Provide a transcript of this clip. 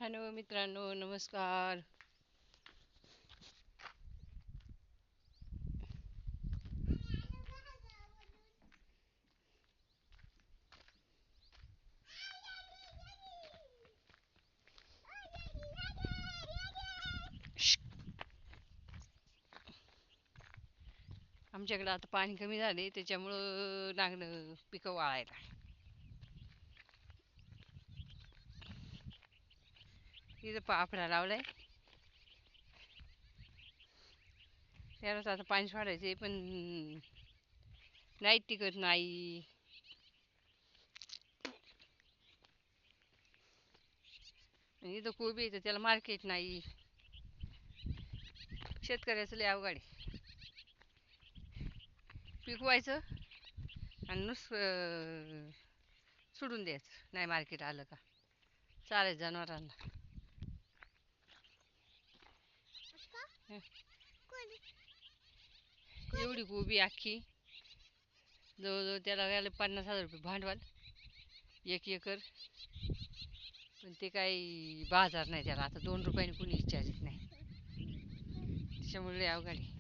Hello मित्रांनो, नमस्कार. आमच्याकडे आता पाणी कमी झाले, त्याच्यामुळं लागलं पिकं वाळायला. इथं पापडा लावलाय. त्यालाच आता पाणी सोडायचे, पण नाही टिकत नाही. आणि इथं कोबी येतं, त्याला मार्केट नाही. शेतकऱ्याचं लय अवघड आहे. पिकवायचं आणि नुसतं सोडून द्यायचं, नाही मार्केट आलं का चालेल जनावरांना. हं, एवढी कोबी अख्खी जवळजवळ त्याला गेलं 50,000 रुपये भांडवल, 1 एकर. पण ते काही बाजार नाही त्याला, आता 2 रुपयाने कोणी विचारित नाही. त्याच्यामुळे लय अवघड आहे.